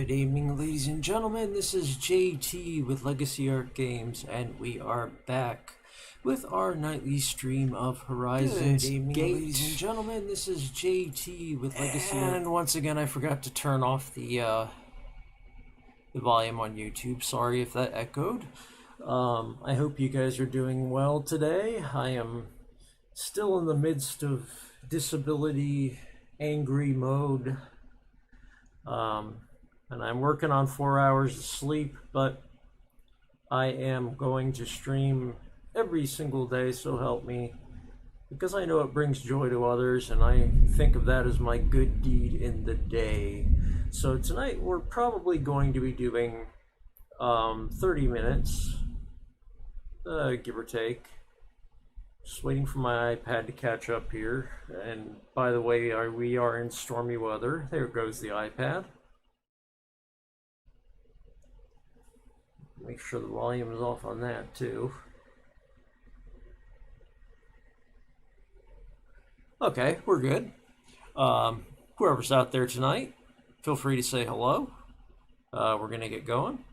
Good evening, ladies and gentlemen. This is JT with Legacy Art Games, and we are back with our nightly stream of Horizon's Good evening, Gate. ladies and gentlemen. This is JT with Legacy Art. And once again, I forgot to turn off the volume on YouTube. Sorry if that echoed. I hope you guys are doing well today. I am still in the midst of disability angry mode. And I'm working on 4 hours of sleep, but I am going to stream every single day, so help me, because I know it brings joy to others, and I think of that as my good deed in the day. So tonight we're probably going to be doing 30 minutes, give or take. Just waiting for my iPad to catch up here. And by the way, we are in stormy weather. There goes the iPad. Make sure the volume is off on that too. Okay, we're good. Whoever's out there tonight, feel free to say hello. We're gonna get going.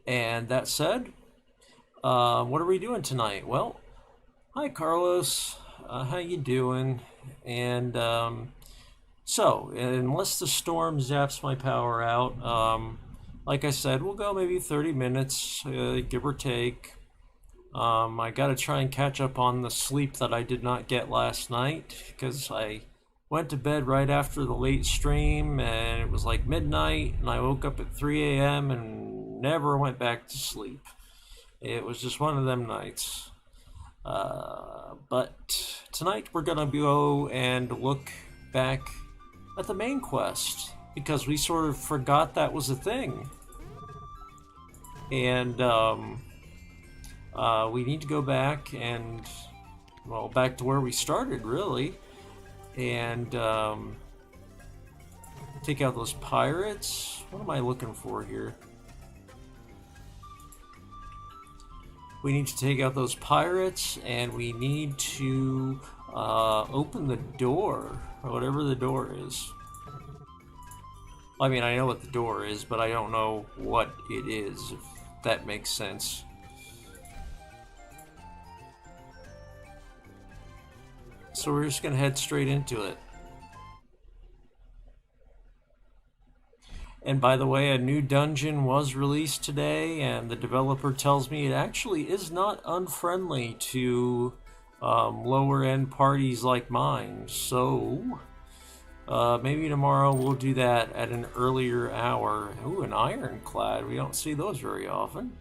And that said, what are we doing tonight? Well, hi Carlos, how you doing? And so, unless the storm zaps my power out, like I said, we'll go maybe 30 minutes, give or take. I gotta try and catch up on the sleep that I did not get last night, because I went to bed right after the late stream, and it was like midnight, and I woke up at 3 a.m. and never went back to sleep. It was just one of them nights. But tonight we're gonna go and look back at the main quest, because we sort of forgot that was a thing. And we need to go back and, well, back to where we started, really. And take out those pirates. What am I looking for here? We need to take out those pirates, and we need to open the door, or whatever the door is. I mean, I know what the door is, but I don't know what it is, if that makes sense. So we're just gonna head straight into it. And by the way, a new dungeon was released today, and the developer tells me it actually is not unfriendly to lower end parties like mine. So maybe tomorrow we'll do that at an earlier hour. Ooh, an ironclad. We don't see those very often.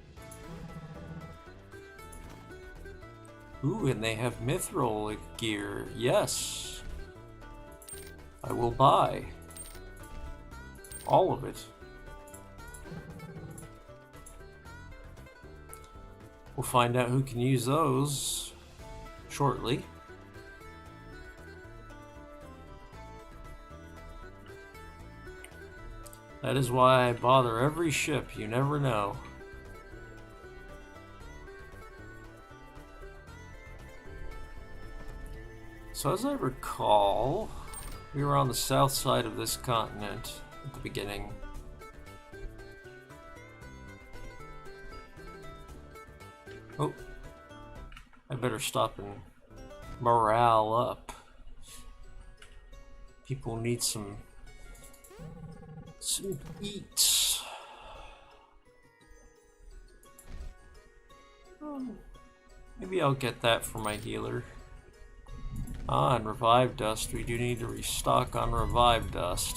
Ooh, and they have mithril gear. Yes. I will buy all of it. We'll find out who can use those shortly. That is why I bother every ship. You never know. So as I recall, we were on the south side of this continent at the beginning. Oh, I better stop and morale up. People need some eats. Maybe I'll get that for my healer. Ah, and revive dust. We do need to restock on revive dust.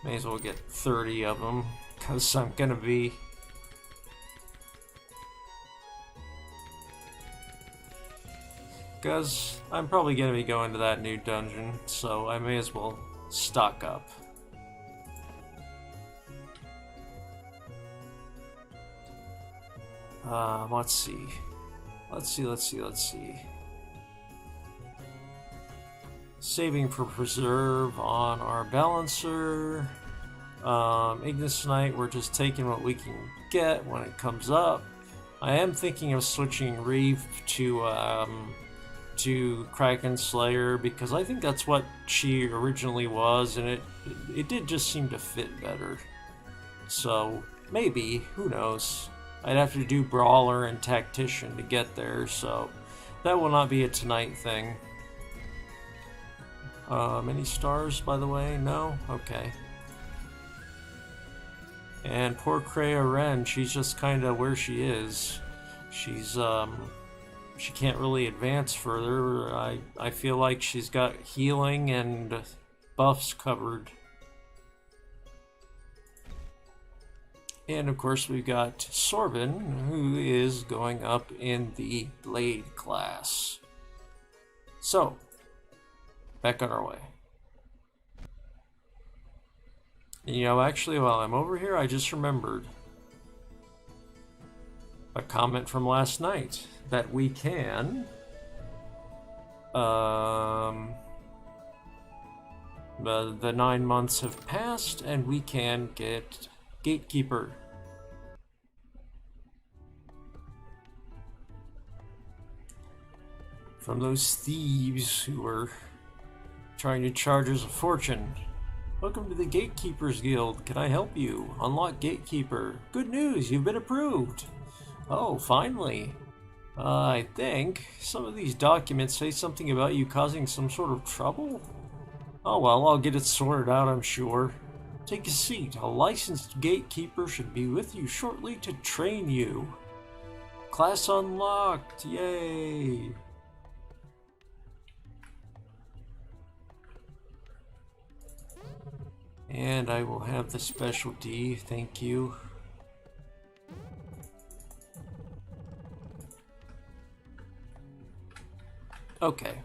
May as well get 30 of them, because I'm gonna be... Because I'm probably gonna be going to that new dungeon, so I may as well stock up. Let's see. Let's see. Saving for preserve on our balancer. Ignis Knight, we're just taking what we can get when it comes up. I am thinking of switching Reeve to to Kraken Slayer because I think that's what she originally was, and it did just seem to fit better. So maybe, who knows? I'd have to do Brawler and Tactician to get there, so that will not be a tonight thing. Any stars, by the way? No? Okay. And poor Kreia Ren, she's just kind of where she is. She's, she can't really advance further. I feel like she's got healing and buffs covered. And of course we've got Sorbin, who is going up in the Blade class. So, back on our way. You know, actually, while I'm over here, I just remembered a comment from last night that we can the 9 months have passed and we can get Gatekeeper. From those thieves who were trying to charge us a fortune. Welcome to the Gatekeepers Guild. Can I help you? Unlock Gatekeeper. Good news, you've been approved. Oh, finally. I think some of these documents say something about you causing some sort of trouble. Oh well, I'll get it sorted out, I'm sure. Take a seat. A licensed gatekeeper should be with you shortly to train you. Class unlocked. Yay. And I will have the specialty. Thank you. Okay.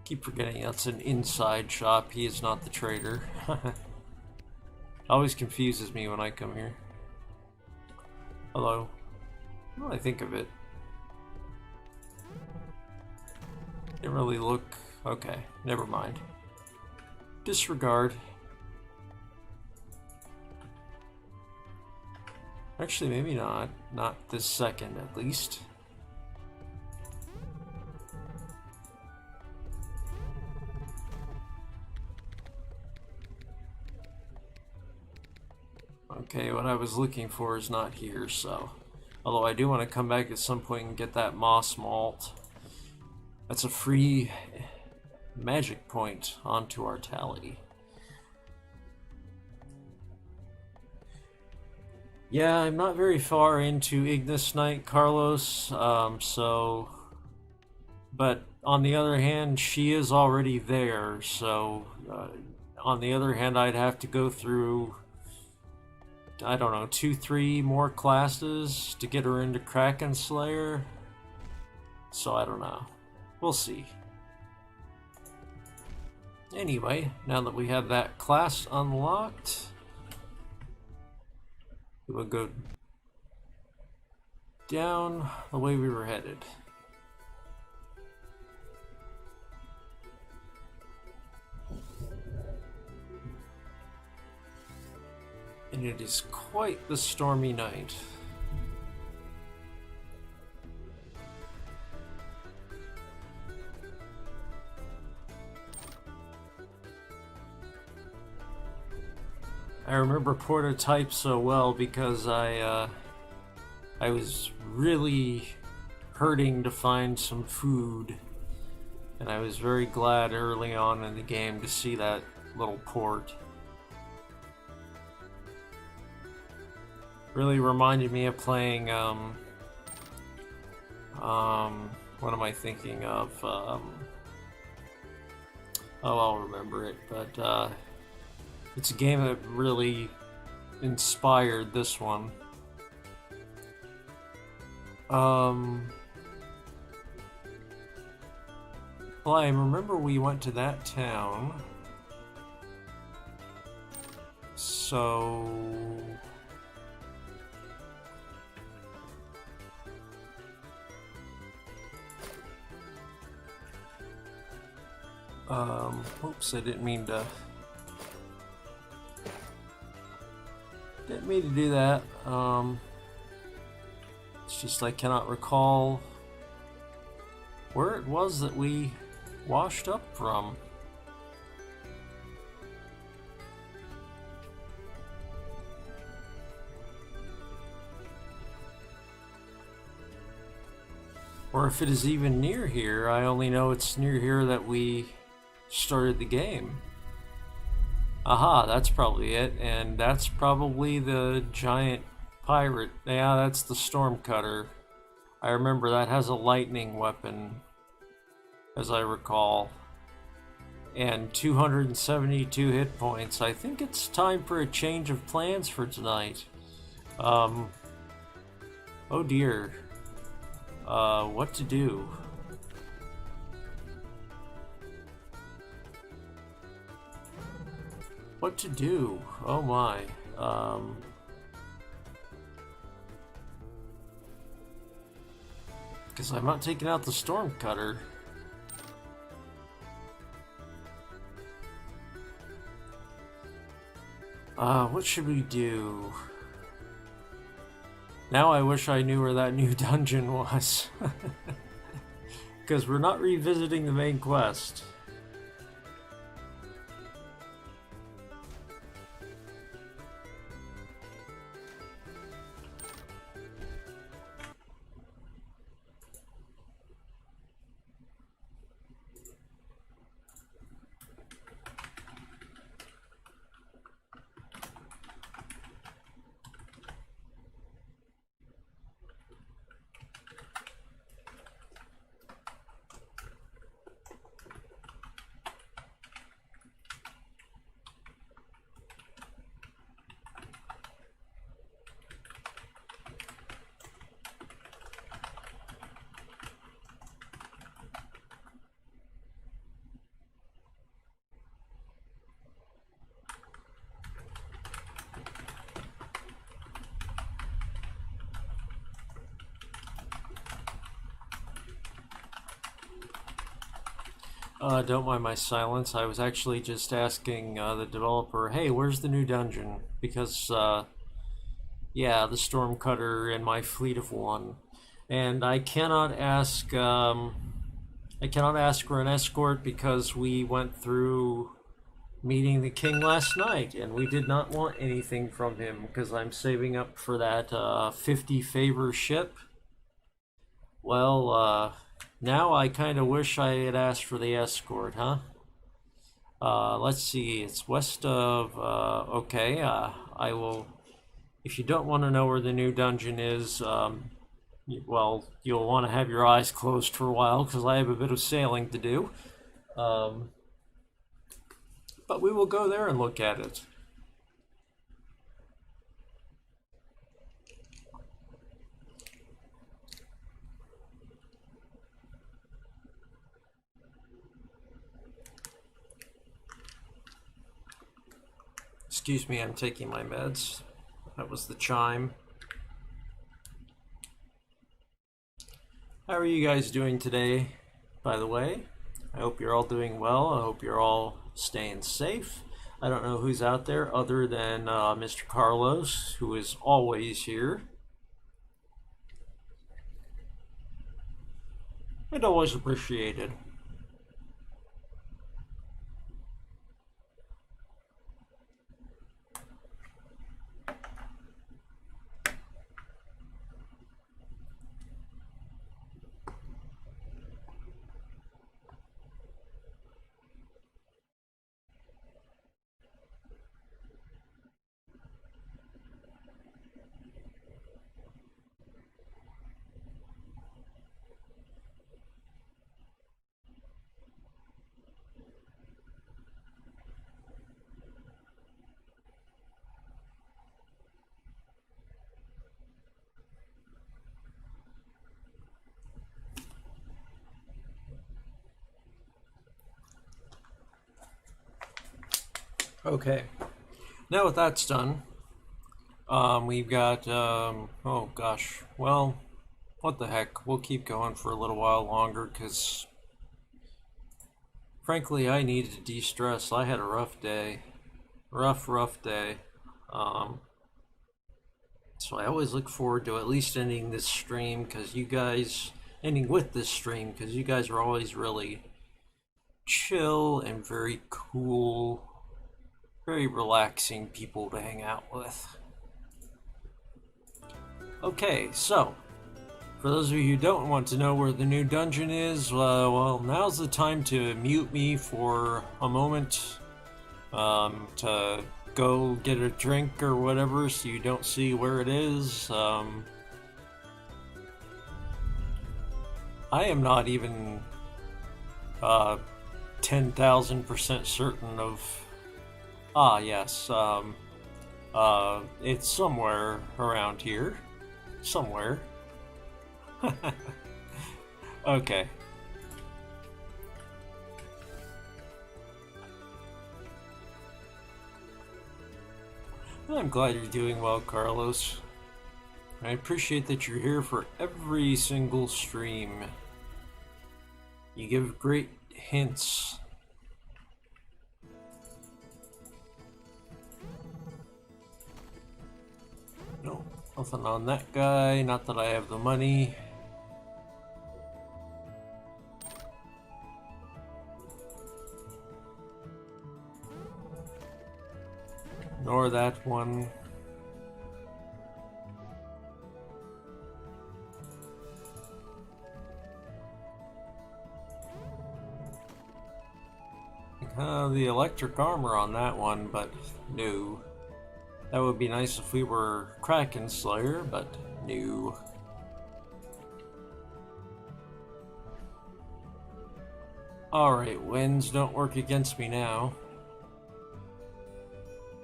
Keep forgetting that's an inside shop. He is not the trader. Always confuses me when I come here. Hello. Well, I think of it. Didn't really look... Okay, never mind. Disregard. Actually, maybe not. Not this second, at least. Okay, what I was looking for is not here, so... Although I do want to come back at some point and get that moss malt. That's a free magic point onto our tally. Yeah, I'm not very far into Ignis Knight, Carlos, but on the other hand, she is already there, so on the other hand, I'd have to go through, I don't know, 2-3 more classes to get her into Kraken Slayer. So I don't know. We'll see. Anyway, now that we have that class unlocked, we'll go down the way we were headed. And it is quite the stormy night. I remember Prototype so well because I was really hurting to find some food, and I was very glad early on in the game to see that little port. Really reminded me of playing, what am I thinking of? Oh, I'll remember it, but, it's a game that really inspired this one. Well, I remember we went to that town, so... oops, I didn't mean to Didn't mean to do that. It's just I cannot recall where it was that we washed up from. Or if it is even near here. I only know it's near here that we started the game. Aha, that's probably it, and that's probably the giant pirate. Yeah, that's the storm cutter. I remember that has a lightning weapon, as I recall. And 272 hit points. I think it's time for a change of plans for tonight. Oh dear. What to do? What to do? Oh my. Because I'm not taking out the storm cutter. What should we do? Now I wish I knew where that new dungeon was. Because we're not revisiting the main quest. Don't mind my silence. I was actually just asking the developer, hey, where's the new dungeon? Because, yeah, the storm cutter and my fleet of one. And I cannot ask for an escort because we went through meeting the king last night, and we did not want anything from him because I'm saving up for that 50 favor ship. Well, now I kind of wish I had asked for the escort, huh? Let's see, it's west of, okay, I will, if you don't want to know where the new dungeon is, well, you'll want to have your eyes closed for a while because I have a bit of sailing to do. But we will go there and look at it. Excuse me, I'm taking my meds. That was the chime. How are you guys doing today, by the way? I hope you're all doing well. I hope you're all staying safe. I don't know who's out there other than Mr. Carlos, who is always here. And always appreciated. Okay, now that that's done, we've got, oh gosh, well, what the heck, we'll keep going for a little while longer because, frankly, I needed to de-stress. I had a rough day, rough day. So I always look forward to at least ending this stream because you guys, ending with this stream because you guys are always really chill and very cool, very relaxing people to hang out with. Okay, so for those of you who don't want to know where the new dungeon is, well, now's the time to mute me for a moment to go get a drink or whatever so you don't see where it is. I am not even 10,000% certain of. Ah, yes. It's somewhere around here. Somewhere. Okay. I'm glad you're doing well, Carlos. I appreciate that you're here for every single stream. You give great hints. No, nothing on that guy. Not that I have the money. Nor that one. The electric armor on that one, but no. That would be nice if we were Kraken Slayer, but no. Alright, winds don't work against me now.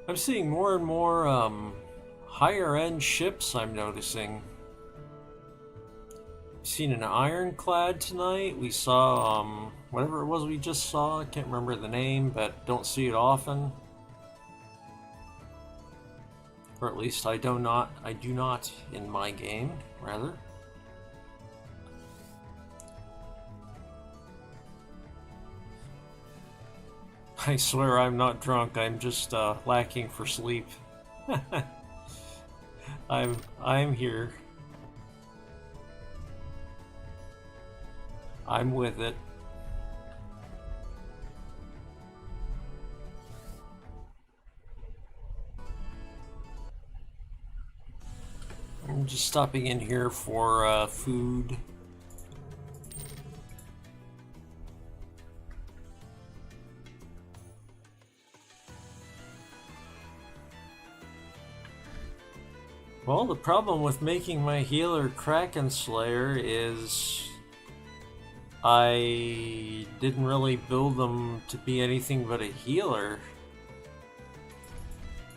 I'm seeing more and more higher end ships, I'm noticing. Seen an ironclad tonight. We saw whatever it was we just saw. I can't remember the name, but don't see it often. Or at least I do not in my game, rather. I swear I'm not drunk, I'm just lacking for sleep. I'm here. I'm with it. I'm just stopping in here for food. Well, the problem with making my healer Kraken Slayer is I didn't really build them to be anything but a healer.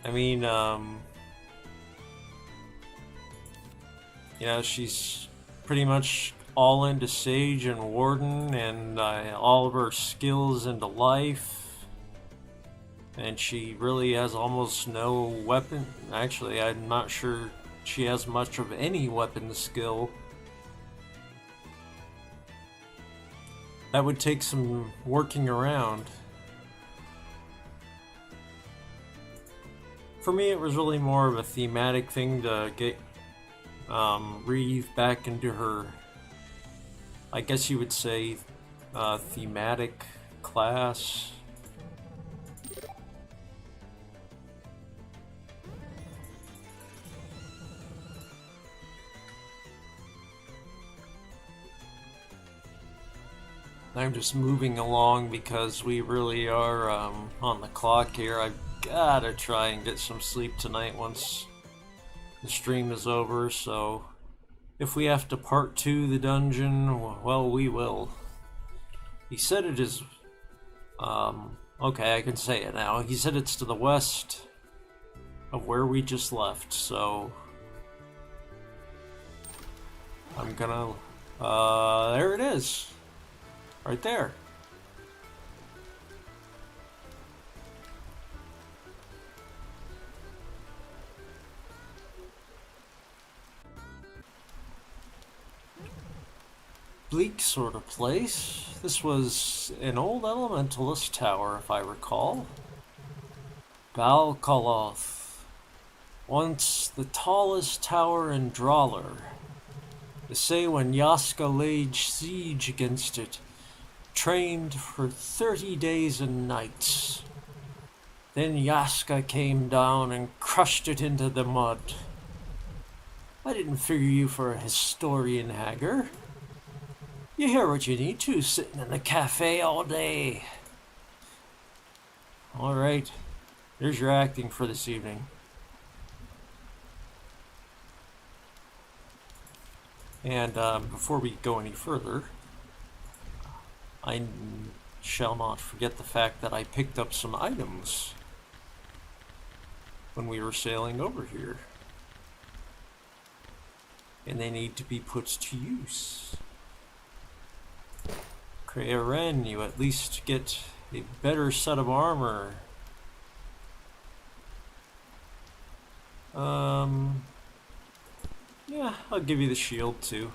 I mean, you know, she's pretty much all into Sage and Warden and all of her skills into life. And she really has almost no weapon. Actually, I'm not sure she has much of any weapon skill. That would take some working around. For me, it was really more of a thematic thing to get Reeve back into her, I guess you would say, thematic class. I'm just moving along because we really are on the clock here. I've gotta try and get some sleep tonight once the stream is over, so if we have to part 2 the dungeon, well, we will. He said it is, okay, I can say it now. He said it's to the west of where we just left, so I'm gonna, there it is. Right there. Bleak sort of place. This was an old elementalist tower, if I recall. Balkaloth. once the tallest tower in Drawler. They say when Yaska laid siege against it, trained for 30 days and nights. Then Yaska came down and crushed it into the mud. I didn't figure you for a historian, Hager. You hear what you need to, sitting in the cafe all day. All right, there's your acting for this evening. And before we go any further, I shall not forget the fact that I picked up some items when we were sailing over here. And they need to be put to use. Ren, you at least get a better set of armor. Yeah, I'll give you the shield too.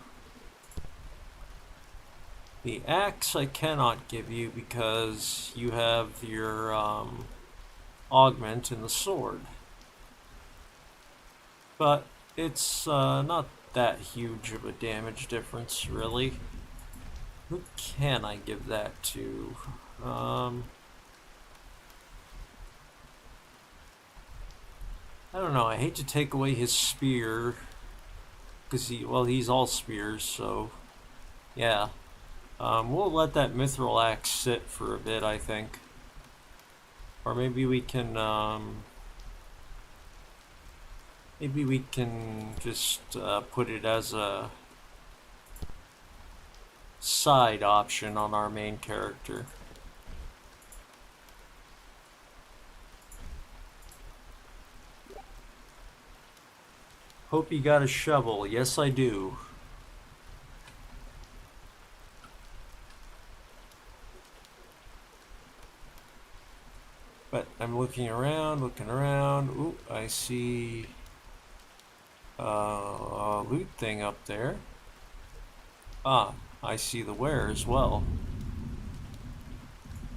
The axe I cannot give you because you have your augment in the sword. But it's not that huge of a damage difference, really. Who can I give that to? I don't know. I hate to take away his spear because he's all spears, so yeah. We'll let that mithril axe sit for a bit, I think. Or maybe we can just put it as a side option on our main character. Hope you got a shovel. Yes, I do. But I'm looking around. Ooh, I see a loot thing up there. Ah, I see the ware as well.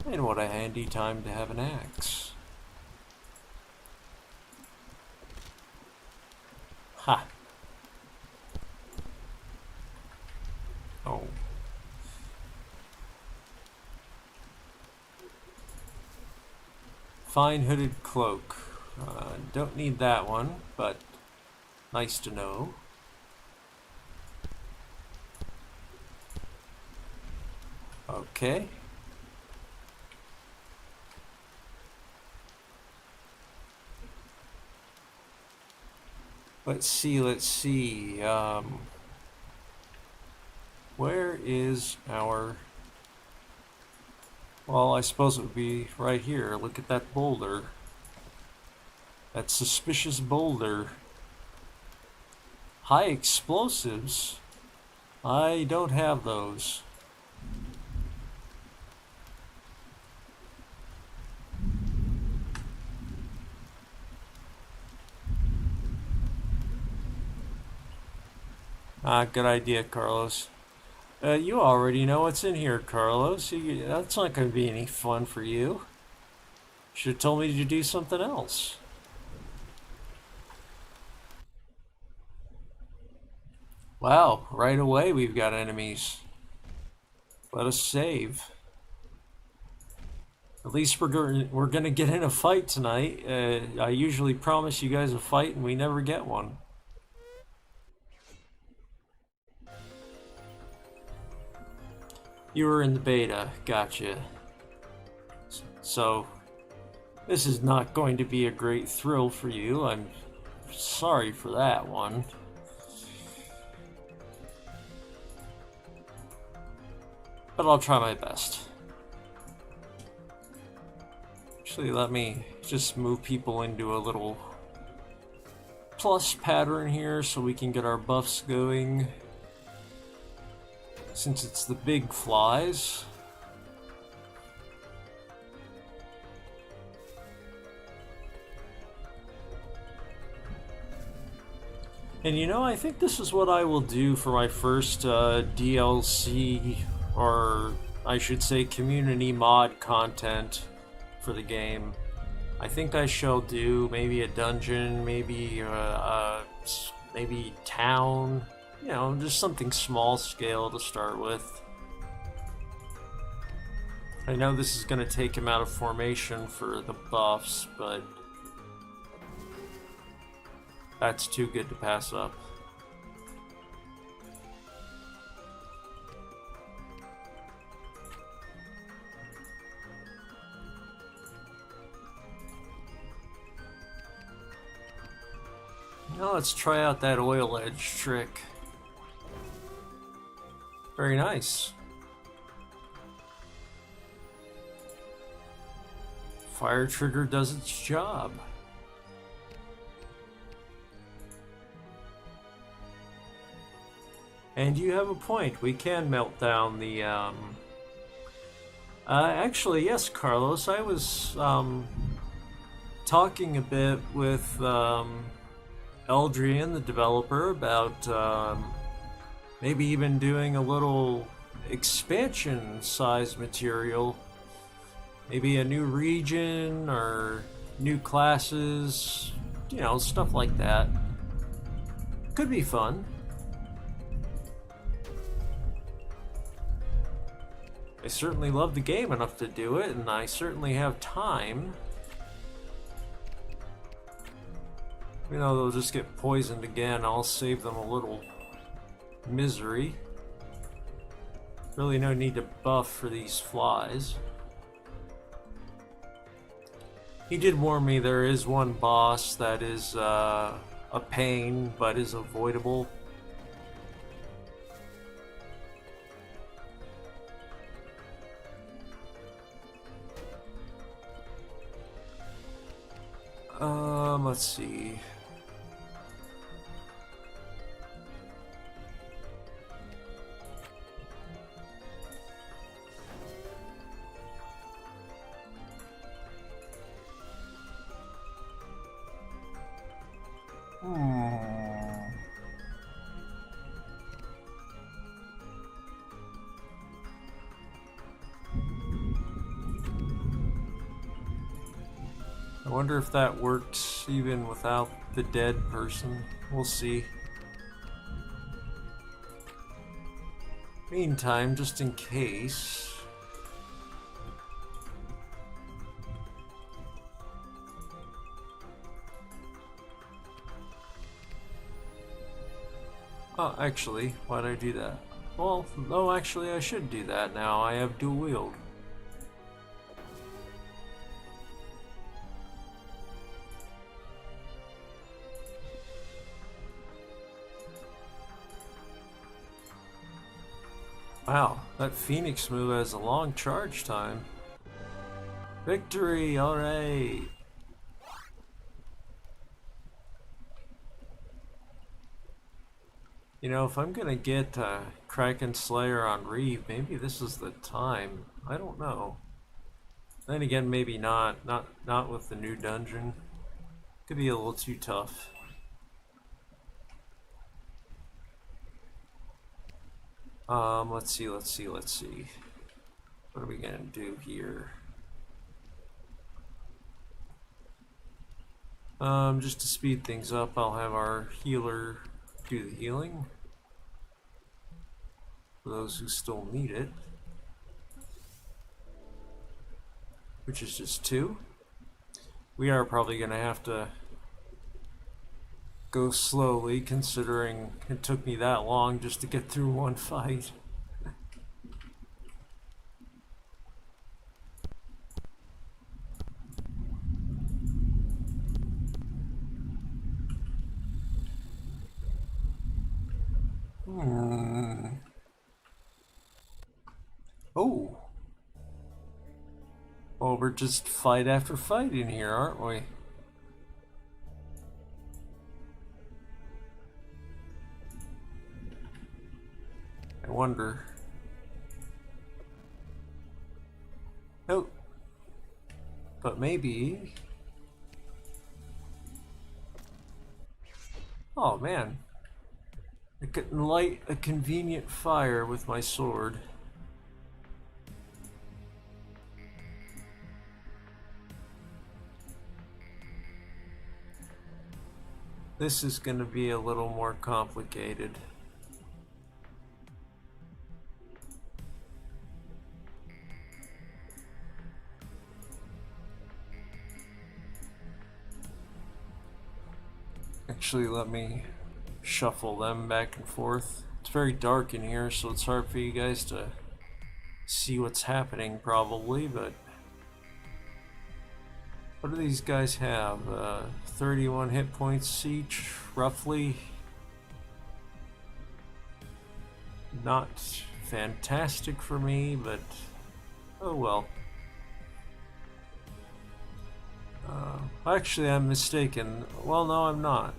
And what a handy time to have an axe. Ha! Oh. Fine hooded cloak. Don't need that one, but nice to know. Okay. Let's see. Where is our... Well, I suppose it would be right here. Look at that boulder. That suspicious boulder. High explosives? I don't have those. Good idea, Carlos. You already know what's in here, Carlos. That's not going to be any fun for you. Should have told me to do something else. Wow, right away we've got enemies. Let us save. At least we're gonna get in a fight tonight. I usually promise you guys a fight and we never get one. You were in the beta, gotcha. So, this is not going to be a great thrill for you. I'm sorry for that one. But I'll try my best. Actually, let me just move people into a little plus pattern here so we can get our buffs going. Since it's the big flies. And you know, I think this is what I will do for my first DLC, or I should say community mod content for the game. I think I shall do maybe a dungeon, maybe maybe town. You know, just something small scale to start with. I know this is going to take him out of formation for the buffs, but that's too good to pass up. Now let's try out that oil edge trick. Very nice. Fire trigger does its job. And you have a point. We can melt down the actually, yes, Carlos. I was talking a bit with Eldrian, the developer, about maybe even doing a little expansion size material. Maybe a new region or new classes, you know, stuff like that. Could be fun. I certainly love the game enough to do it, and I certainly have time. You know, they'll just get poisoned again. I'll save them a little misery. Really no need to buff for these flies. He did warn me there is one boss that is a pain, but is avoidable. Let's see. I wonder if that works even without the dead person. We'll see. Meantime, just in case... Oh, actually, why'd I do that? Well, no, actually I should do that now. I have dual wield. Wow, that Phoenix move has a long charge time. Victory, alright! You know, if I'm gonna get Kraken Slayer on Reeve, maybe this is the time. I don't know. Then again, maybe not. Not with the new dungeon. Could be a little too tough. Let's see. What are we gonna do here? Just to speed things up, I'll have our healer do the healing. For those who still need it. Which is just 2. We are probably gonna have to go slowly, considering it took me that long just to get through one fight. Oh. Well, we're just fight after fight in here, aren't we? I wonder. Nope. But maybe... Oh, man. I could light a convenient fire with my sword. This is going to be a little more complicated. Actually, let me shuffle them back and forth. It's very dark in here, so it's hard for you guys to see what's happening probably, but what do these guys have? 31 hit points each, roughly. Not fantastic for me, but oh well. Actually, I'm mistaken. Well, no, I'm not.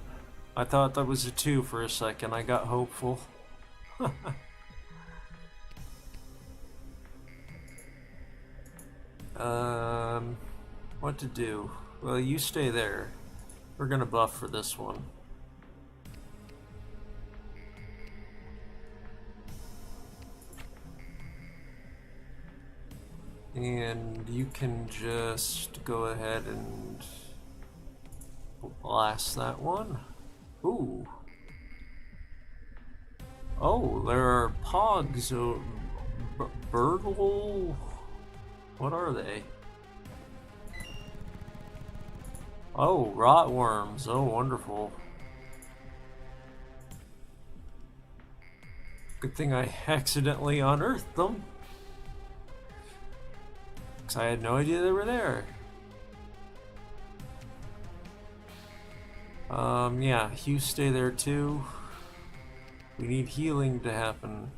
I thought that was a 2 for a second. I got hopeful. What to do? Well, you stay there. We're gonna buff for this one. And you can just go ahead and blast that one. Ooh. Oh, there are pogs. Birdle? What are they? Oh, rotworms. Oh, wonderful. Good thing I accidentally unearthed them. Because I had no idea they were there. Yeah, you stay there too. We need healing to happen.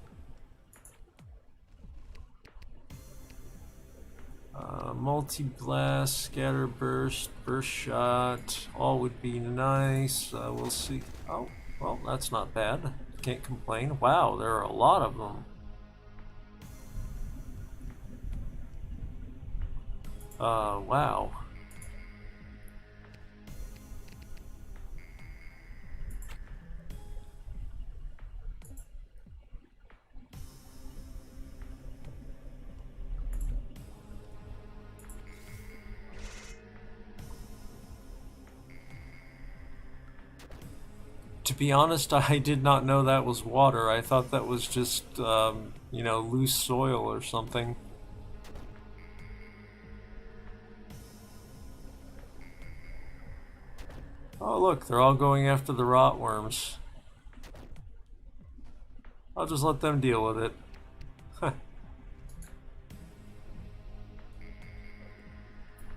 Multi-blast, scatter burst, burst shot, all would be nice. We'll see. Oh, well, that's not bad. Can't complain. Wow, there are a lot of them. Wow. To be honest, I did not know that was water. I thought that was just, you know, loose soil or something. Oh, look, they're all going after the rotworms. I'll just let them deal with it.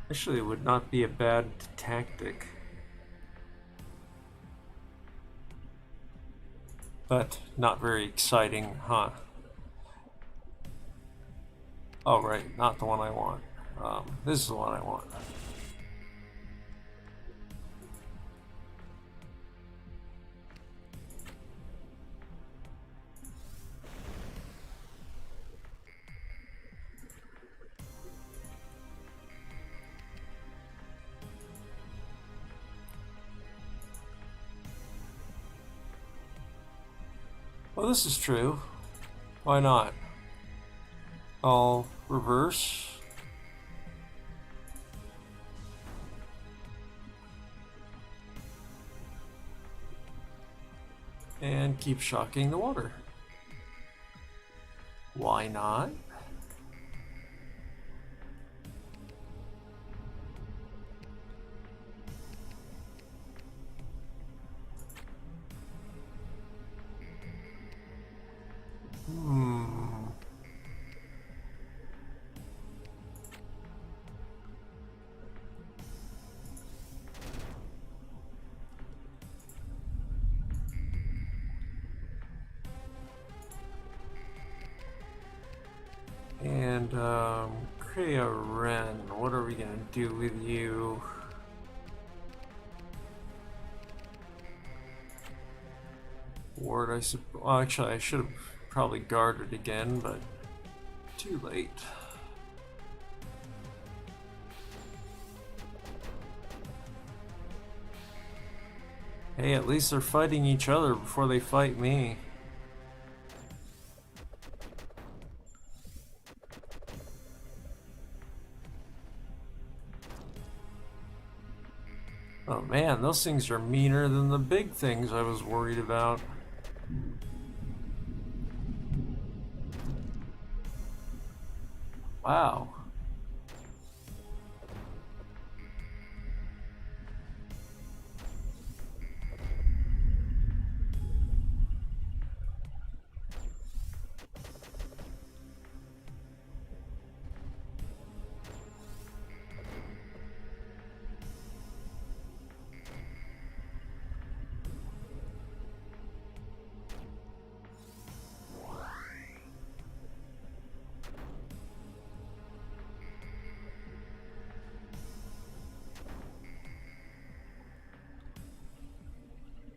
Actually, it would not be a bad tactic. But not very exciting, huh? Oh, right, not the one I want. This is the one I want. Well, this is true. Why not? I'll reverse. And keep shocking the water. Why not? And, Krea Ren, what are we gonna do with you? Ward, I suppose. Well, actually, I should have probably guarded again, but too late. Hey, at least they're fighting each other before they fight me. Oh man, those things are meaner than the big things I was worried about. Wow.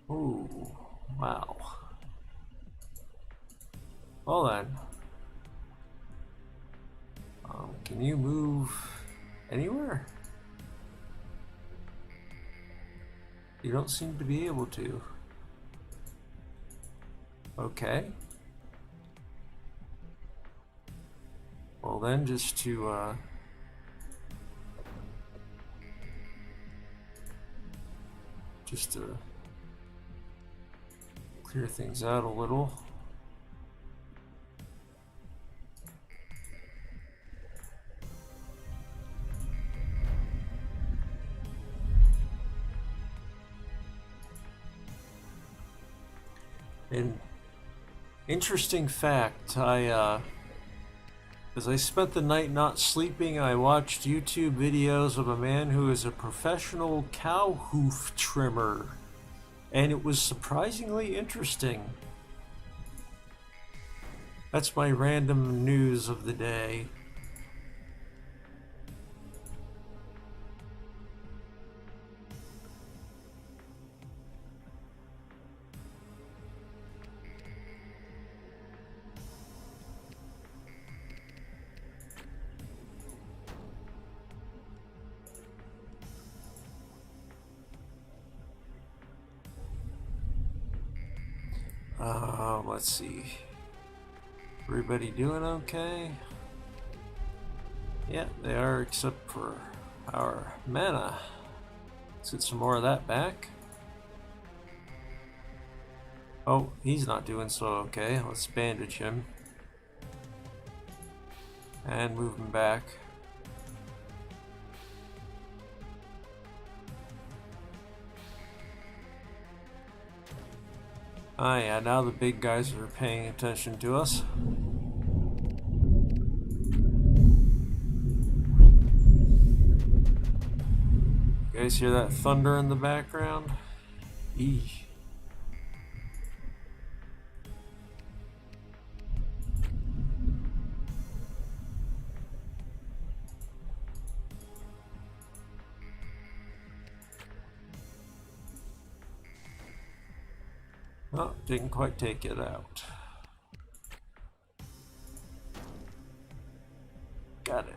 Ooh, wow. Well then, can you move anywhere? You don't seem to be able to. Okay. Well then, just to clear things out a little. An interesting fact, as I spent the night not sleeping, I watched YouTube videos of a man who is a professional cow hoof trimmer, and it was surprisingly interesting. That's my random news of the day. Let's see. Everybody doing okay? Yeah, they are, except for our mana. Let's get some more of that back. Oh, he's not doing so okay. Let's bandage him. And move him back. Ah yeah, now the big guys are paying attention to us. You guys hear that thunder in the background? Eesh. Oh, didn't quite take it out. Got it.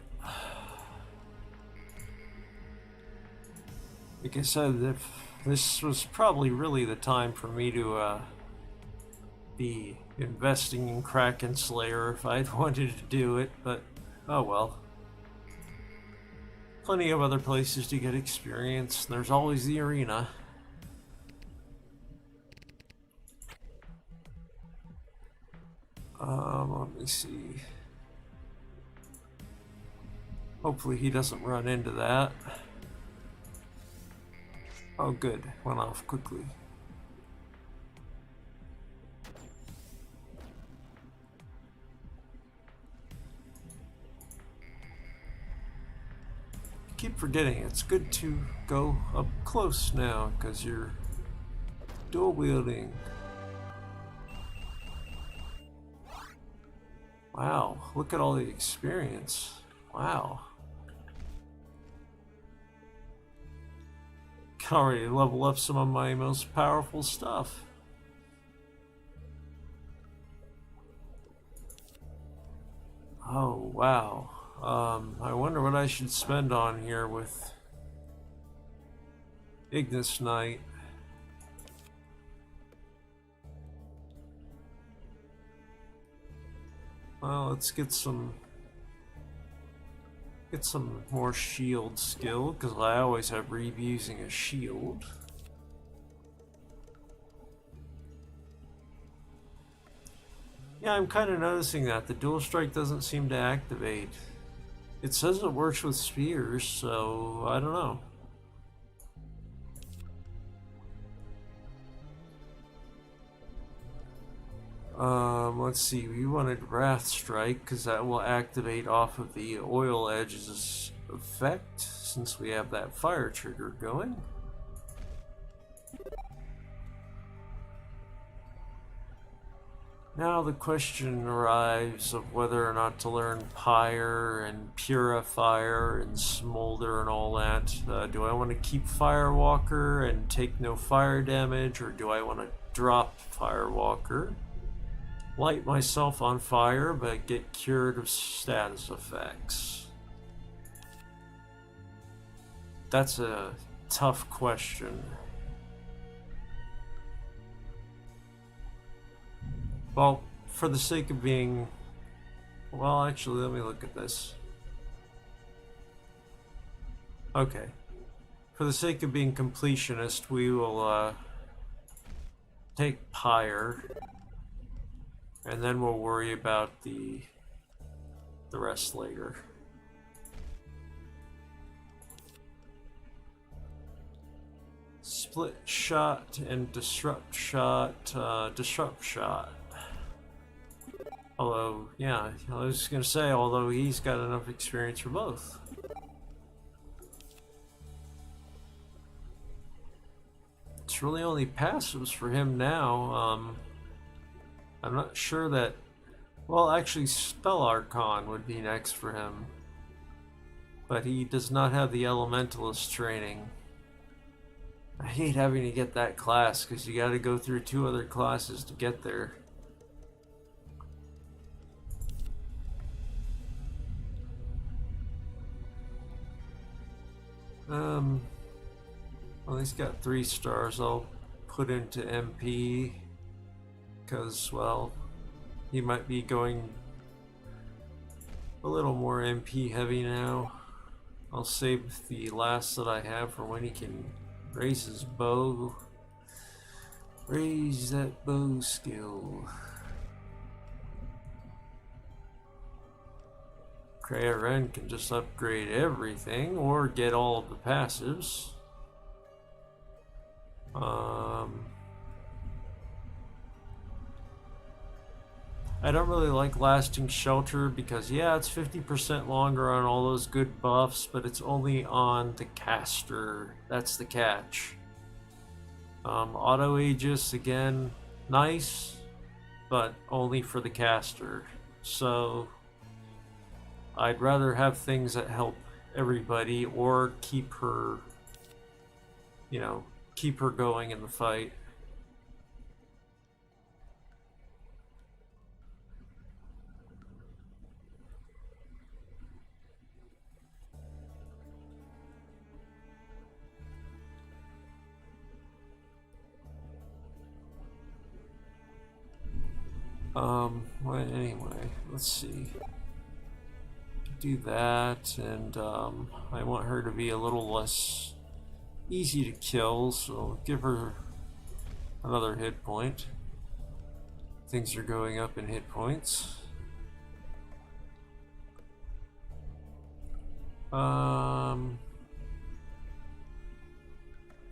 Like I said, if this was probably really the time for me to be investing in Kraken Slayer if I'd wanted to do it, but oh well. Plenty of other places to get experience. There's always the arena. Let me see. Hopefully he doesn't run into that. Oh good, went off quickly. Keep forgetting it's good to go up close now because you're dual wielding. Wow, look at all the experience. Wow. Can already level up some of my most powerful stuff. Oh, wow. I wonder what I should spend on here with Ignis Knight. Well, let's get some Get some more shield skill, because I always have Reeve using a shield. Yeah, I'm kind of noticing that. The dual strike doesn't seem to activate. It says it works with spears, so I don't know. Let's see, we wanted Wrath Strike, because that will activate off of the Oil Edge's effect, since we have that fire trigger going. Now the question arrives of whether or not to learn Pyre and Purifier and Smolder and all that. Do I want to keep Firewalker and take no fire damage, or do I want to drop Firewalker? Light myself on fire, but get cured of status effects? That's a tough question. Well, for the sake of being... Well, actually, let me look at this. Okay. For the sake of being completionist, we will take Pyre. And then we'll worry about the rest later. Split shot and disrupt shot. Disrupt shot. Although, yeah, I was gonna say, although he's got enough experience for both. It's really only passives for him now. I'm not sure that... Well, actually, Spell Archon would be next for him. But he does not have the Elementalist training. I hate having to get that class, because you gotta go through 2 other classes to get there. Well, he's got 3 stars. I'll put into MP. Because, well, he might be going a little more MP heavy now. I'll save the last that I have for when he can raise his bow. Raise that bow skill. Kreia Ren can just upgrade everything or get all of the passives. I don't really like Lasting Shelter because, yeah, it's 50% longer on all those good buffs, but it's only on the caster. That's the catch. Auto Aegis, again, nice, but only for the caster. So, I'd rather have things that help everybody or keep her, you know, keep her going in the fight. Well, anyway, let's see. Do that, and I want her to be a little less easy to kill, so give her another hit point. Things are going up in hit points. We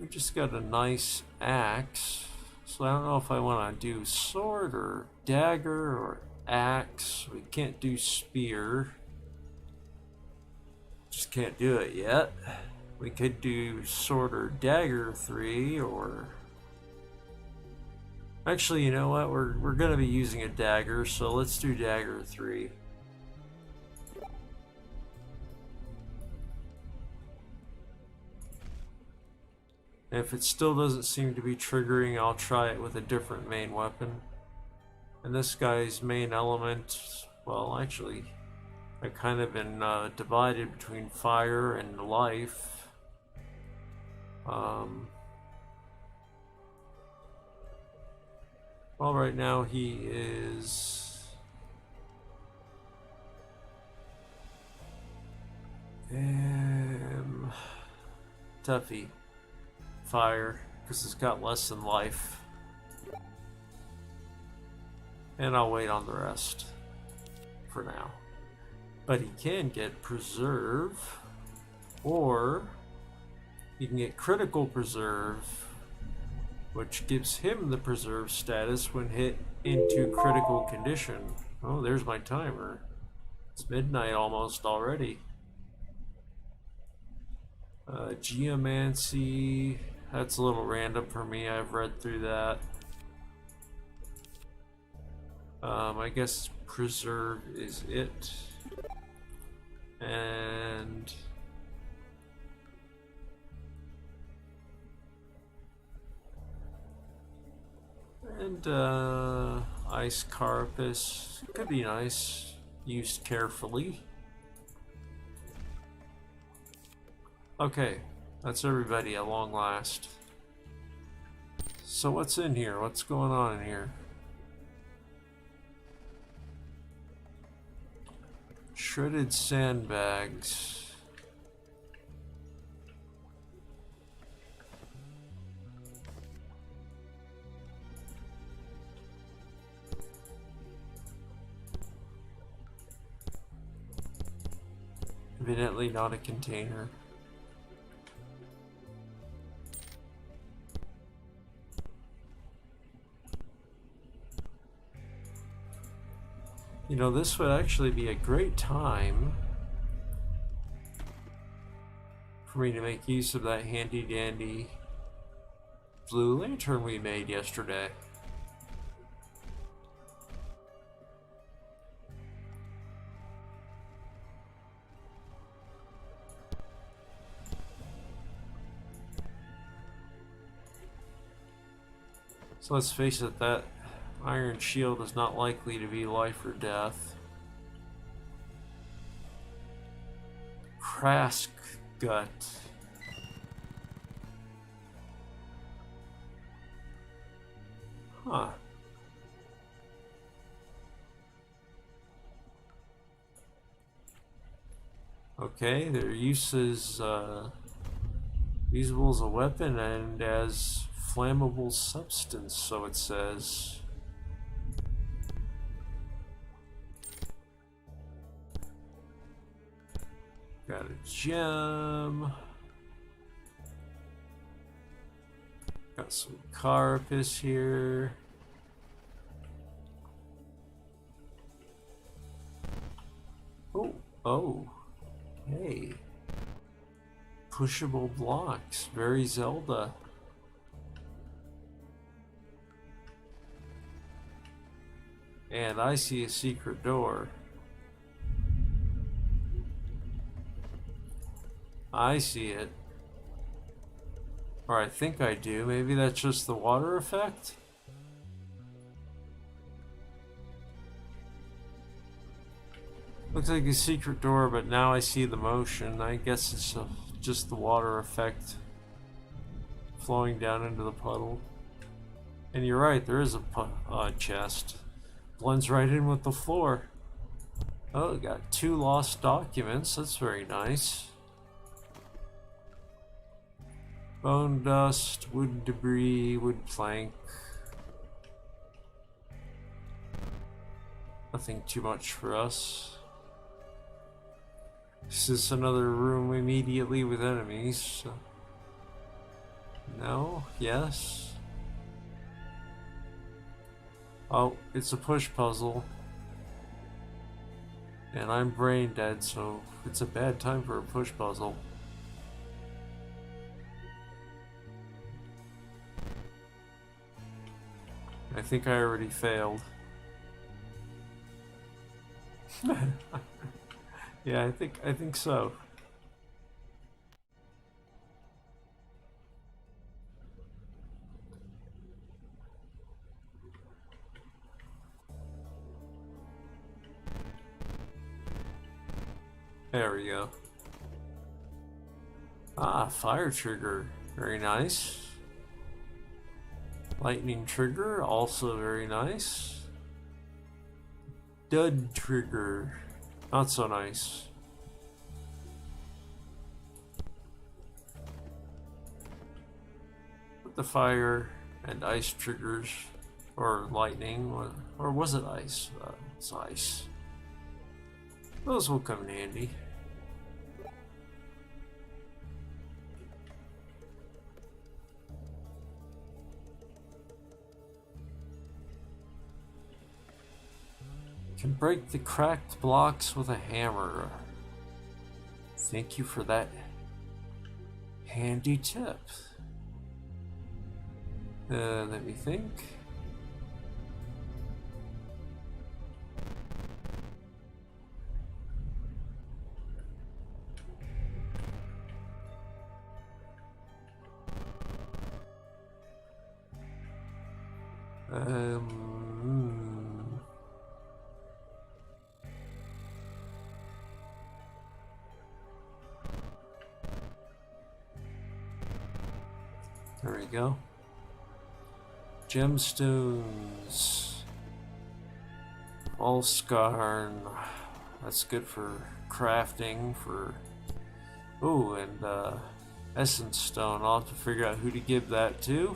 just got a nice axe. So I don't know if I want to do sword or dagger or axe. We can't do spear. Just can't do it yet. We could do sword or dagger 3 or... Actually, you know what? We're going to be using a dagger, so let's do dagger 3. If it still doesn't seem to be triggering, I'll try it with a different main weapon. And this guy's main element, well, actually, I've kind of been divided between fire and life. Well, right now he is... Tuffy fire because it's got less than life. And I'll wait on the rest for now. But he can get Preserve, or he can get Critical Preserve, which gives him the Preserve status when hit into critical condition. Oh, there's my timer. It's midnight almost already. Geomancy, that's a little random for me. I've read through that. I guess Preserve is it. And Ice Carapace could be nice, used carefully. Okay, that's everybody at long last. So what's in here? What's going on in here? Shredded sandbags. Evidently not a container. You know, this would actually be a great time for me to make use of that handy dandy blue lantern we made yesterday. So let's face it, that iron shield is not likely to be life or death. Crask gut. Huh. Okay, their use is usable as a weapon and as flammable substance, so it says. Got a gem. Got some carapace here. Oh, hey. Pushable blocks, very Zelda. And I see a secret door. I see it. Or I think I do. Maybe that's just the water effect? Looks like a secret door, but now I see the motion. I guess it's just the water effect flowing down into the puddle. And you're right, there is a chest. Blends right in with the floor. Oh, we got 2 lost documents. That's very nice. Bone dust, wood debris, wood plank. Nothing too much for us. This is another room immediately with enemies. So. No? Yes? Oh, it's a push puzzle. And I'm brain dead, so it's a bad time for a push puzzle. I think I already failed. Yeah, I think so. There we go. Ah, fire trigger. Very nice. Lightning trigger, also very nice. Dud trigger, not so nice. the fire and ice triggers, or lightning, or was it ice? It's ice. Those will come in handy. Can break the cracked blocks with a hammer. Thank you for that handy tip. Let me think. There we go. Gemstones. Allscarn. That's good for crafting. Oh, and Essence Stone. I'll have to figure out who to give that to.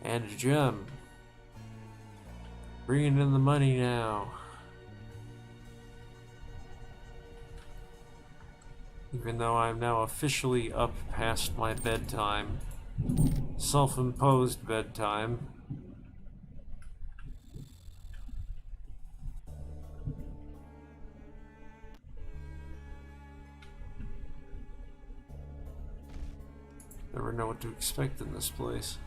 And a gem. Bringing in the money now. Even though I'm now officially up past my bedtime. Self-imposed bedtime. Never know what to expect in this place.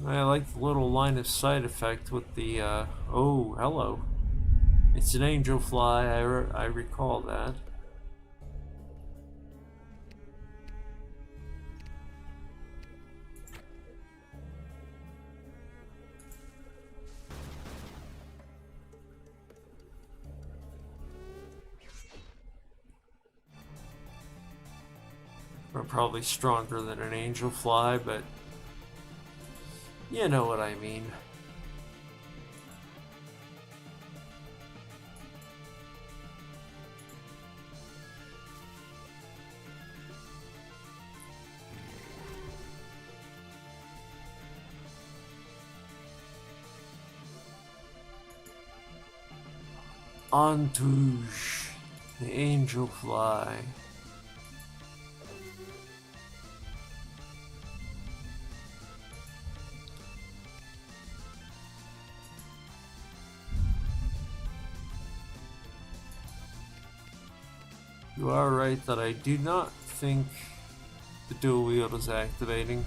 I like the little line of sight effect with the, oh, hello. It's an angel fly, I recall that. We're probably stronger than an angel fly, but you know what I mean. Antouche, the angel fly. You are right that I do not think the dual wield is activating.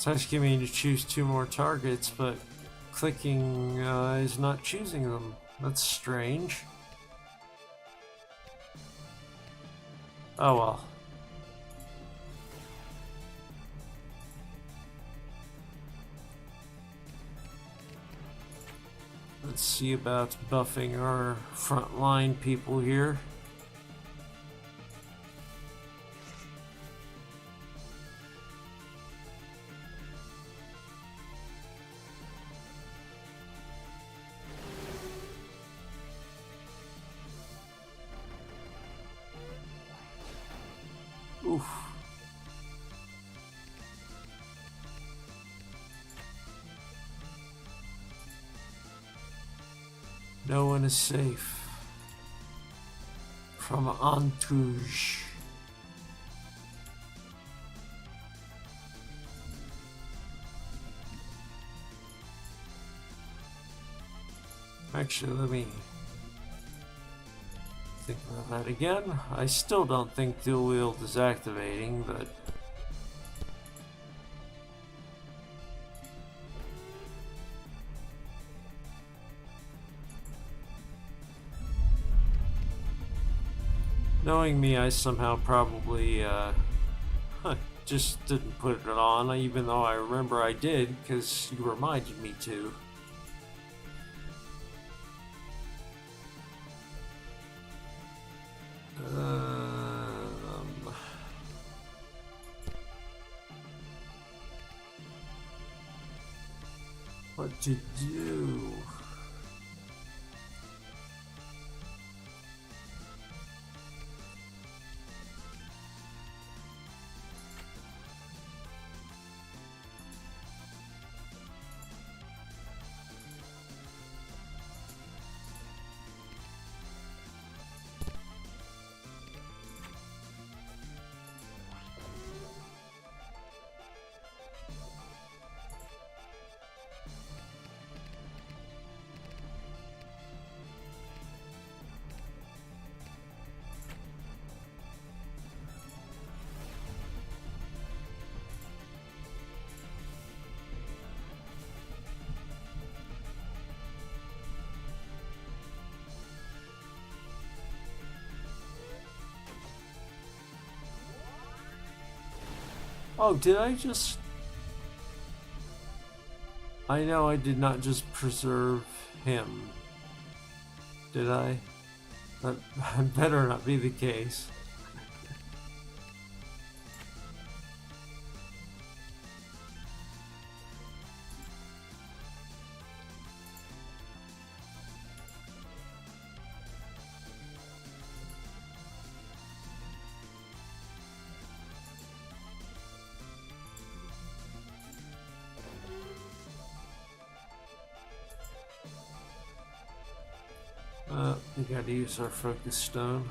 It's asking me to choose 2 more targets, but clicking is not choosing them. That's strange. Oh well. Let's see about buffing our frontline people here. Oof. No one is safe from Entourage. Actually, let me think about that again. I still don't think dual wield is activating, but knowing me, I somehow probably just didn't put it on, even though I remember I did, because you reminded me to. What to do? Oh, did I just... I know I did not just preserve him. Did I? That better not be the case. We gotta use our focus stone.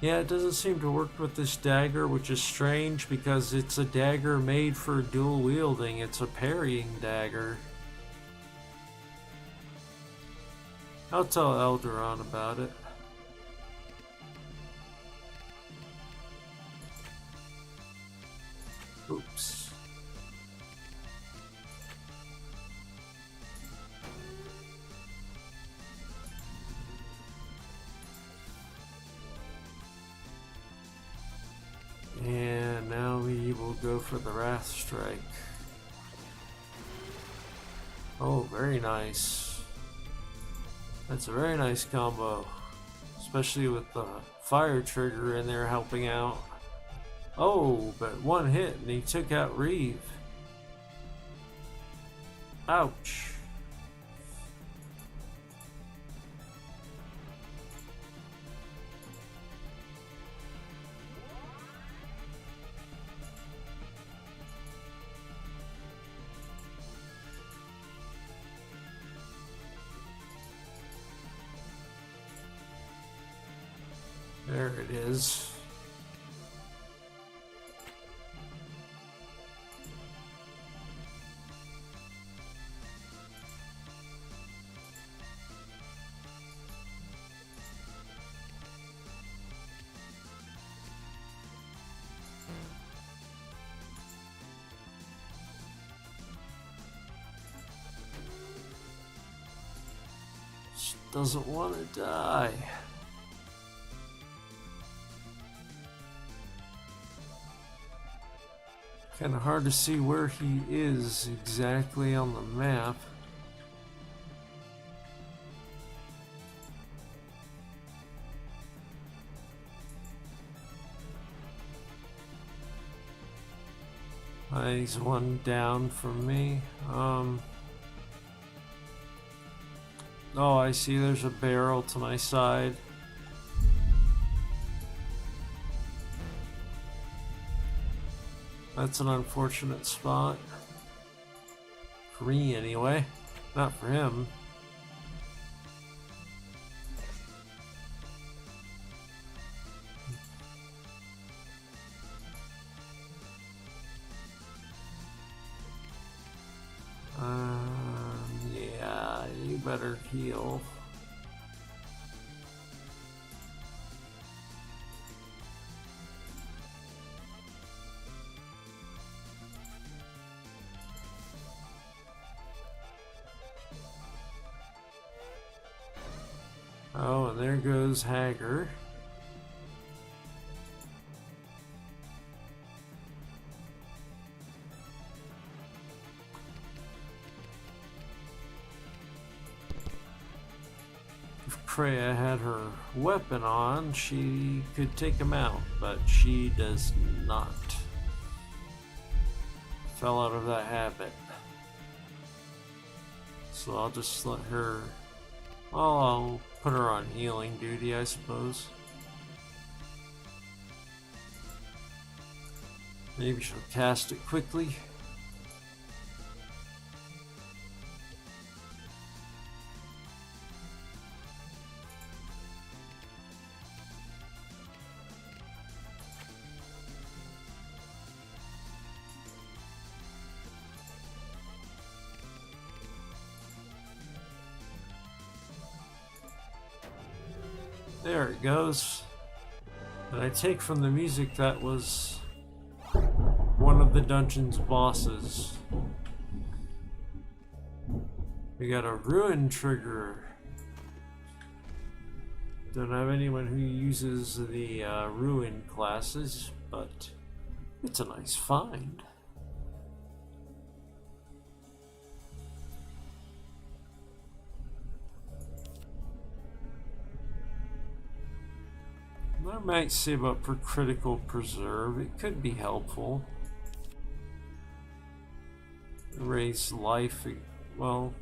Yeah, it doesn't seem to work with this dagger, which is strange because it's a dagger made for dual wielding. It's a parrying dagger. I'll tell Elderon about it. Oops. And now we will go for the Wrath Strike. Oh, very nice. That's a very nice combo. Especially with the fire trigger in there helping out. Oh, but one hit and he took out Reeve. Ouch. There it is. She doesn't want to die. Kind of hard to see where he is exactly on the map. He's one down from me. Oh, I see there's a barrel to my side. That's an unfortunate spot. For me, anyway. Not for him. Yeah, you better heal. Oh, and there goes Hager. If Kreia had her weapon on, she could take him out, but she does not. Fell out of that habit. So I'll just let her... Well, I'll put her on healing duty, I suppose. Maybe she'll cast it quickly. There it goes. And I take from the music that was one of the dungeon's bosses. We got a ruin trigger. Don't have anyone who uses the ruin classes, but it's a nice find. I might save up for critical preserve. It could be helpful. Raise life. Well,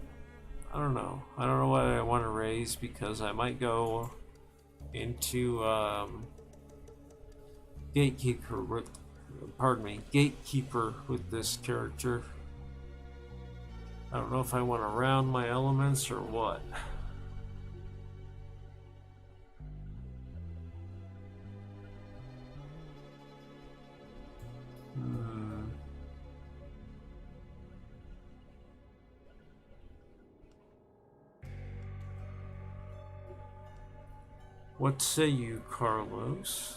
I don't know. I don't know what I want to raise because I might go into Gatekeeper with, Gatekeeper with this character. I don't know if I want to round my elements or what. What say you, Carlos?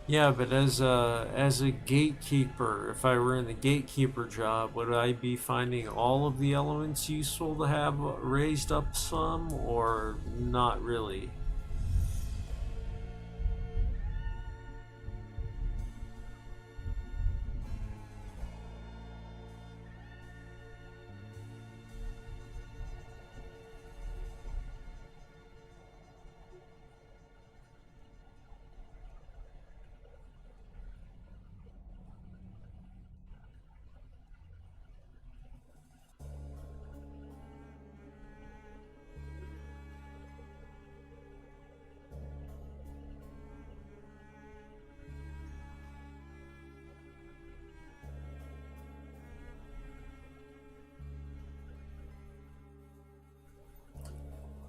Yeah, but as a gatekeeper, if I were in the gatekeeper job, would I be finding all of the elements useful to have raised up some, or not really?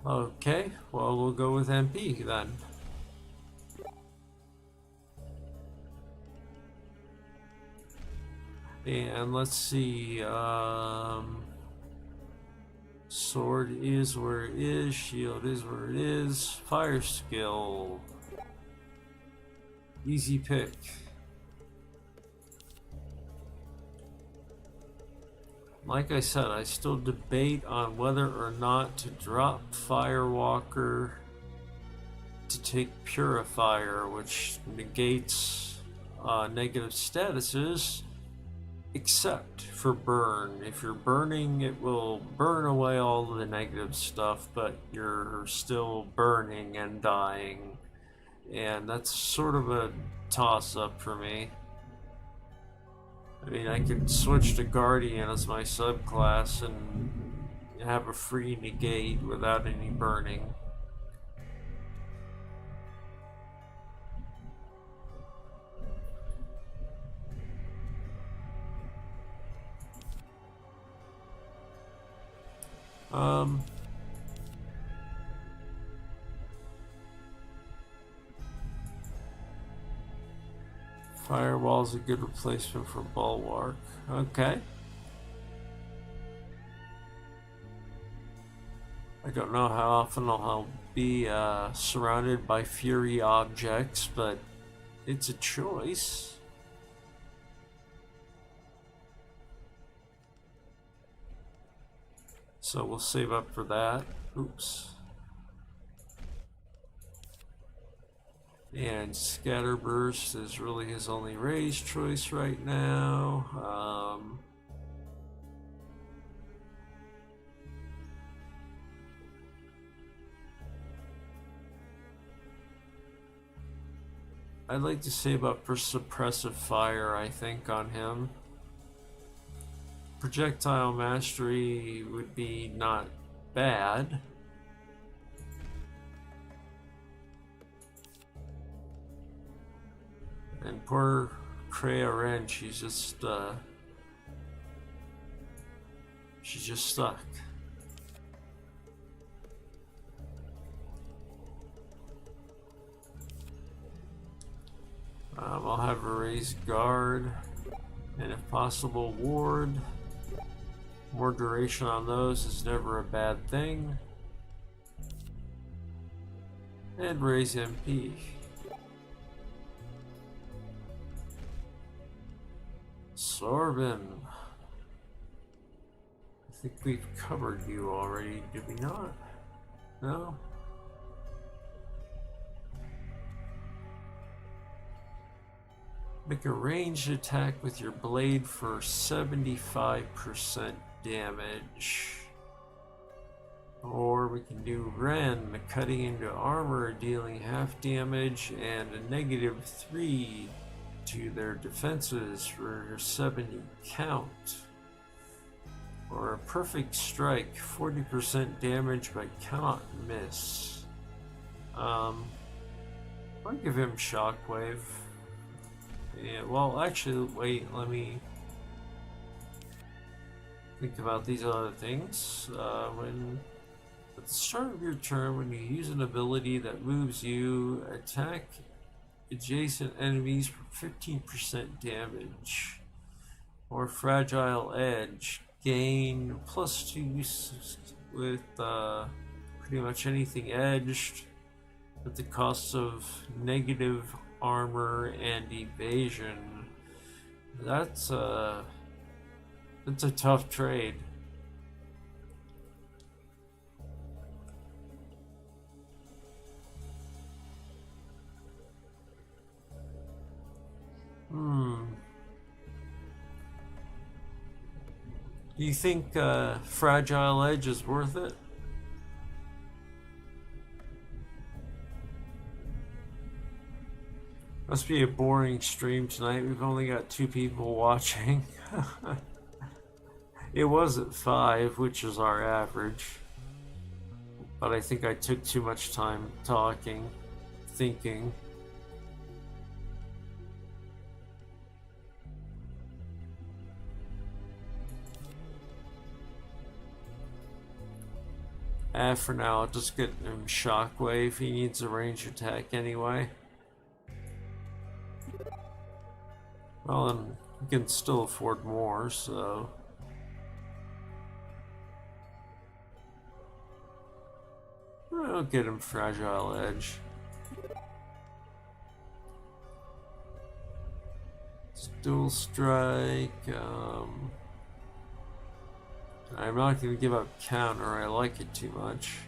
Okay, well, we'll go with MP then. And let's see, sword is where it is, shield is where it is, fire skill, easy pick. Like I said, I still debate on whether or not to drop Firewalker to take Purifier, which negates negative statuses, except for burn. If you're burning, it will burn away all the negative stuff, but you're still burning and dying. And that's sort of a toss-up for me. I mean, I could switch to Guardian as my subclass and have a free negate without any burning. Firewall's a good replacement for Bulwark. Okay. I don't know how often I'll be surrounded by Fury objects, but it's a choice. So we'll save up for that. Oops. And Scatterburst is really his only raise choice right now. I'd like to save up for Suppressive Fire, I think, on him. Projectile Mastery would be not bad. And poor Kreia Ren, she's just stuck. I'll have a raised guard, and if possible, ward. More duration on those is never a bad thing. And raise MP. Sorbin. I think we've covered you already, did we not? No? Make a ranged attack with your blade for 75% damage. Or we can do Ren, cutting into armor, dealing half damage, and a -3 to their defenses for your 70 count. Or a perfect strike, 40% damage but cannot miss. I'll give him Shockwave. Yeah, well, actually, wait, let me think about these other things. At the start of your turn, when you use an ability that moves you, attack adjacent enemies for 15% damage. Or Fragile Edge, gain +2 with pretty much anything edged at the cost of negative armor and evasion. That's a tough trade. Do you think Fragile Edge is worth it? Must be a boring stream tonight. We've only got 2 people watching. It was at 5, which is our average. But I think I took too much time talking, thinking. For now, I'll just get him Shockwave. He needs a range attack anyway. Well, and he can still afford more, so... I'll get him Fragile Edge. Dual Strike, I'm not going to give up counter, I like it too much.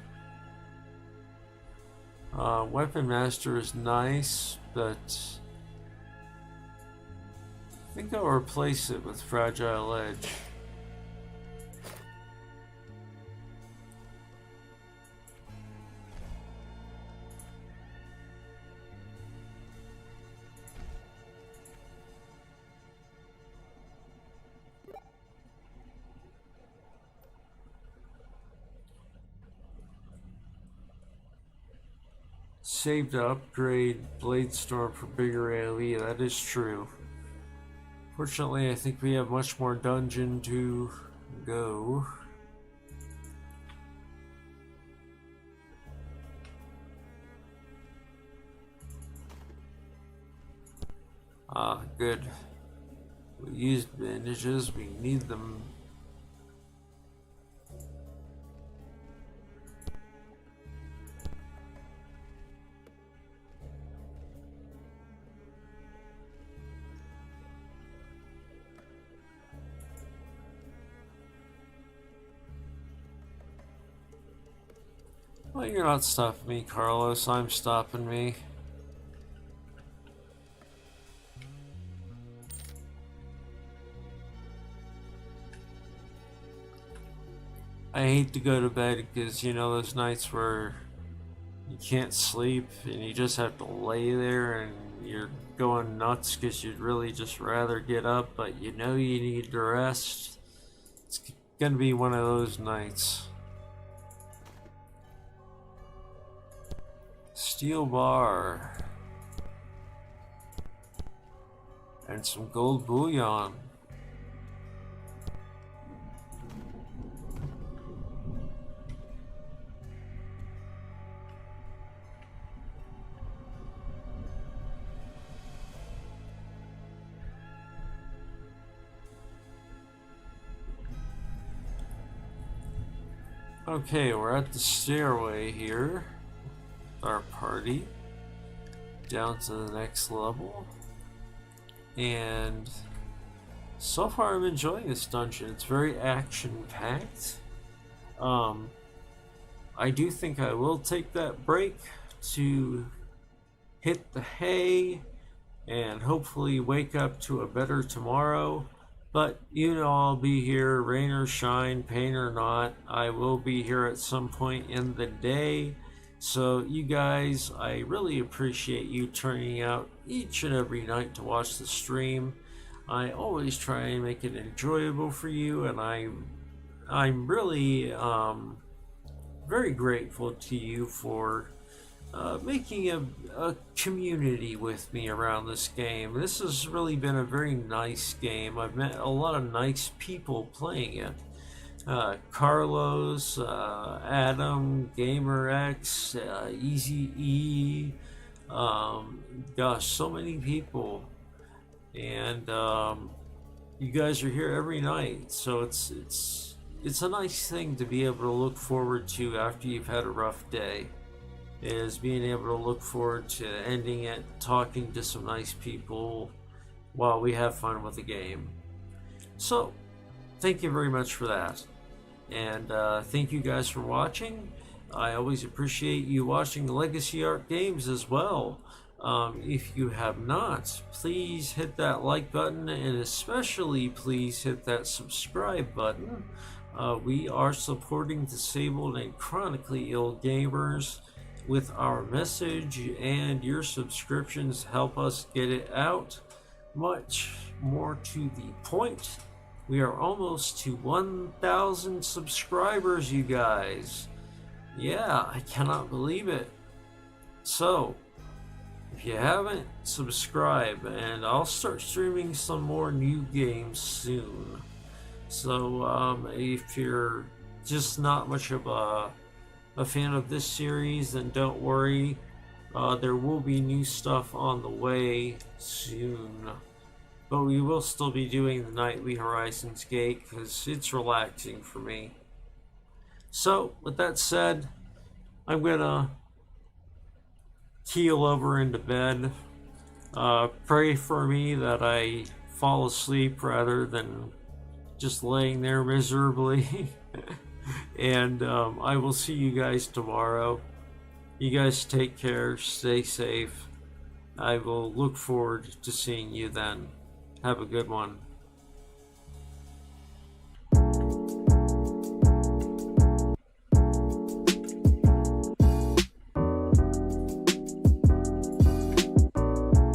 Weapon Master is nice, but think I'll replace it with Fragile Edge. Save to upgrade Blade Storm for bigger AoE, that is true. Fortunately, I think we have much more dungeon to go. Ah, good. We used bandages, we need them. Well, you're not stopping me, Carlos. I'm stopping me. I hate to go to bed because, you know, those nights where you can't sleep and you just have to lay there and you're going nuts because you'd really just rather get up, but you know you need to rest. It's gonna be one of those nights. Steel bar. And some gold bullion. Okay, we're at the stairway here. Our party. Down to the next level. And so far I'm enjoying this dungeon. It's very action-packed. I do think I will take that break to hit the hay and hopefully wake up to a better tomorrow. But you know I'll be here, rain or shine, pain or not. I will be here at some point in the day. So you guys, I really appreciate you turning out each and every night to watch the stream. I always try and make it enjoyable for you, and I'm really very grateful to you for making a community with me around this game. This has really been a very nice game. I've met a lot of nice people playing it. Carlos, Adam, GamerX, Easy E, gosh, so many people, and you guys are here every night, so it's a nice thing to be able to look forward to after you've had a rough day, is being able to look forward to ending it, talking to some nice people while we have fun with the game. So, thank you very much for that. And thank you guys for watching. I always appreciate you watching the Legacy Art games as well. If you have not, please hit that like button, and especially please hit that subscribe button. We are supporting disabled and chronically ill gamers with our message, and your subscriptions help us get it out. Much more to the point, we are almost to 1,000 subscribers, you guys. Yeah, I cannot believe it. So, if you haven't, subscribe, and I'll start streaming some more new games soon. So, if you're just not much of a fan of this series, then don't worry. There will be new stuff on the way soon. But we will still be doing the Nightly Horizons Gate because it's relaxing for me. So, with that said, I'm gonna keel over into bed. Pray for me that I fall asleep rather than just laying there miserably. And I will see you guys tomorrow. You guys take care, stay safe. I will look forward to seeing you then. Have a good one.